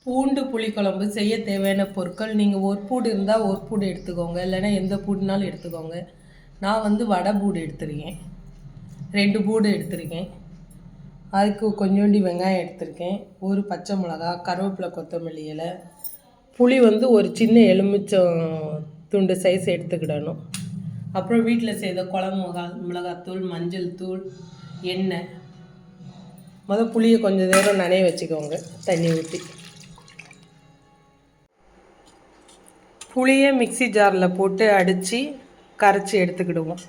பூண்டு புளிக்குழம்பு செய்ய தேவையான பொருட்கள் நீங்கள் ஒரு பூடு இருந்தால் ஒரு பூடு எடுத்துக்கோங்க, இல்லைன்னா எந்த பூடுனாலும் எடுத்துக்கோங்க. நான் வந்து வடை பூடு எடுத்துருக்கேன், 2 பூடு எடுத்துருக்கேன். அதுக்கு கொஞ்சோண்டி வெங்காயம் எடுத்திருக்கேன், ஒரு பச்சை மிளகா, கருவேப்பிலை, கொத்தமல்லி இலை, புளி வந்து ஒரு சின்ன எலுமிச்சம் துண்டு சைஸ் எடுத்துக்கிடணும். அப்புறம் வீட்டில் செய்த குழம்பு மிளகாத்தூள், மஞ்சள் தூள், எண்ணெய். புளியை கொஞ்சம் நேரம் நனைய வச்சுக்கோங்க தண்ணி ஊற்றி. புளியை மிக்சி ஜாரில் போட்டு அடித்து கரைச்சி எடுத்துக்கிடுவோம்.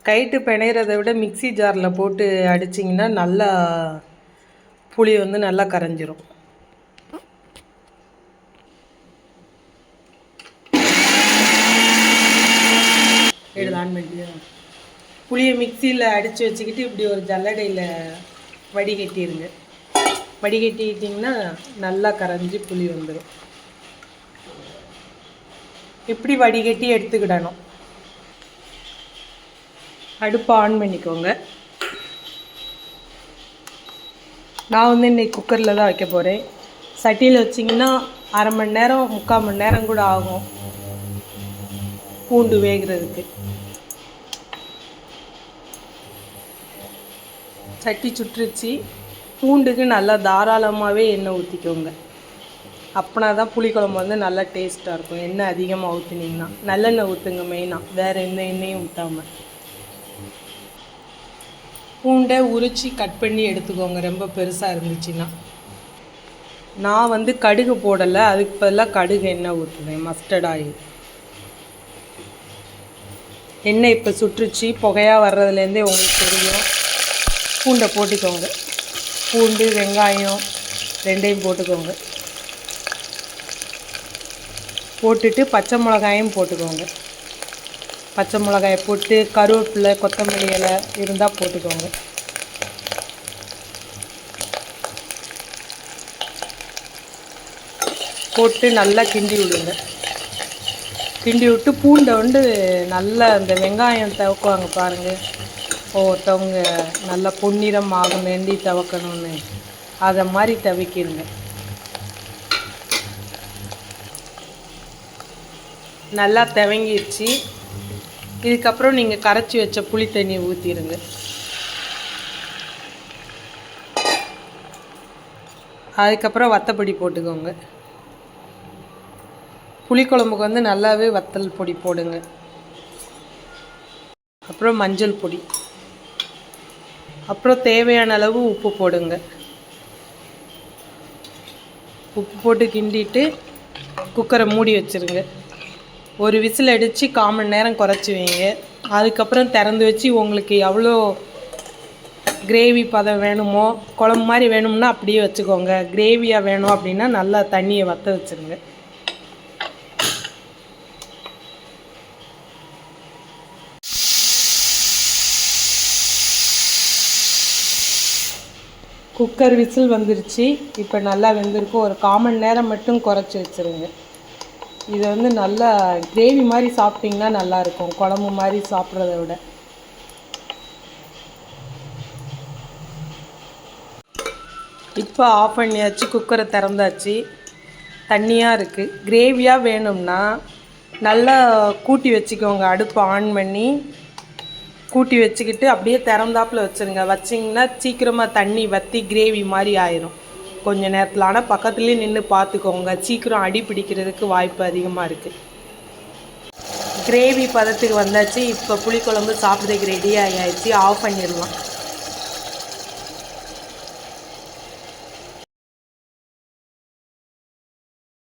கைட்டு பிணையிறத விட மிக்சி ஜாரில் போட்டு அடிச்சிங்கன்னா நல்லா புளி வந்து நல்லா கரைஞ்சிரும். புளியை மிக்சியில் அடித்து வச்சுக்கிட்டு இப்படி ஒரு ஜல்லடையில் வடிகட்டிடுங்க. வடிகட்டிட்டிங்கன்னா நல்லா கரைஞ்சி புளி வந்துடும். இப்படி வடிகட்டி எடுத்துக்கிடணும். அடுப்பை ஆன் பண்ணிக்கோங்க. நான் வந்து இன்றைக்கி குக்கரில் தான் வைக்க போகிறேன். சட்டியில் வச்சிங்கன்னா அரை மணி நேரம் 3/4 மணி நேரம் கூட ஆகும் பூண்டு வேகிறதுக்கு. சட்டி சுட்டுருச்சு. பூண்டுக்கு நல்லா தாராளமாகவே எண்ணெய் ஊற்றிக்கோங்க. அப்படின்னா தான் புளிக்குழம்பு வந்து நல்லா டேஸ்ட்டாக இருக்கும். எண்ணெய் அதிகமாக ஊற்றினீங்கன்னா நல்லெண்ணெய் ஊற்றுங்க மெயினாக, வேறு எந்த எண்ணெயும் ஊற்றாமல். பூண்டை உரித்து கட் பண்ணி எடுத்துக்கோங்க, ரொம்ப பெருசாக இருந்துச்சுன்னா. நான் வந்து கடுகு போடலை, அதுக்கு பதிலாக கடுகு எண்ணெய் ஊற்றுவேன், மஸ்டர்ட் ஆயில். எண்ணெய் இப்போ சுட்டுருச்சு, புகையாக வர்றதுலேருந்தே உங்களுக்கு தெரியும். பூண்டை போட்டுக்கோங்க. பூண்டு வெங்காயம் ரெண்டையும் போட்டுக்கோங்க. போட்டுட்டு பச்சை மிளகாயும் போட்டுக்கோங்க. பச்சை மிளகாயை போட்டு கருவேப்பிலை, கொத்தமல்லி இலை இருந்தால் போட்டுக்கோங்க. போட்டு நல்லா கிண்டி விடுங்க. கிண்டி விட்டு பூண்டை வந்து நல்லா அந்த வெங்காயம் துவக்குவாங்க பாருங்கள், ஒருத்தவங்க நல்லா பொன்னிறம் ஆகும் வேண்டி துவக்கணும்னு, அதை மாதிரி துவைக்கிடுங்க. நல்லா துவங்கிடுச்சு. இதுக்கப்புறம் நீங்கள் கரைச்சி வச்ச புளி தண்ணி ஊற்றிடுங்க. அதுக்கப்புறம் வத்தப்பொடி போட்டுக்கோங்க. புளிக்குழம்புக்கு வந்து நல்லாவே வத்தல் பொடி போடுங்க. அப்புறம் மஞ்சள் பொடி, அப்புறம் தேவையான அளவு உப்பு போடுங்க. உப்பு போட்டு கிண்டிட்டு குக்கரை மூடி வச்சுருங்க. ஒரு விசில் அடித்து 1/4 மணி நேரம் குறைச்சி வைங்க. அதுக்கப்புறம் திறந்து வச்சு உங்களுக்கு எவ்வளோ கிரேவி பதம் வேணுமோ, குழம்பு மாதிரி வேணும்னா அப்படியே வச்சுக்கோங்க. கிரேவியாக வேணும் அப்படின்னா நல்லா தண்ணியை வற்ற வச்சுருங்க. குக்கர் விசில் வந்துருச்சு. இப்போ நல்லா வெந்திருக்கும். ஒரு 1/4 மணி நேரம் மட்டும் குறைச்சி வச்சுருங்க. இது வந்து நல்லா கிரேவி மாதிரி சாப்பிட்டிங்கன்னா நல்லாயிருக்கும், குழம்பு மாதிரி சாப்பிட்றத விட. இப்போ ஆஃப் பண்ணியாச்சு, குக்கரை திறந்தாச்சு. தண்ணியாக இருக்குது. கிரேவியாக வேணும்னா நல்லா கூட்டி வச்சுக்கோங்க. அடுப்பை ஆன் பண்ணி கூட்டி வச்சுக்கிட்டு அப்படியே திறந்தாப்பில் வச்சுருங்க. வச்சிங்கன்னா சீக்கிரமாக தண்ணி வற்றி கிரேவி மாதிரி ஆயிரும் கொஞ்சம் நேரத்தில். ஆனால் பக்கத்துலேயே நின்று பார்த்துக்கோங்க, சீக்கிரம் அடி பிடிக்கிறதுக்கு வாய்ப்பு அதிகமாக இருக்குது. கிரேவி பதத்துக்கு வந்தாச்சு. இப்போ புளிக்குழம்பு சாப்பிட்றதுக்கு ரெடி ஆகியாச்சு. ஆஃப் பண்ணிடலாம்.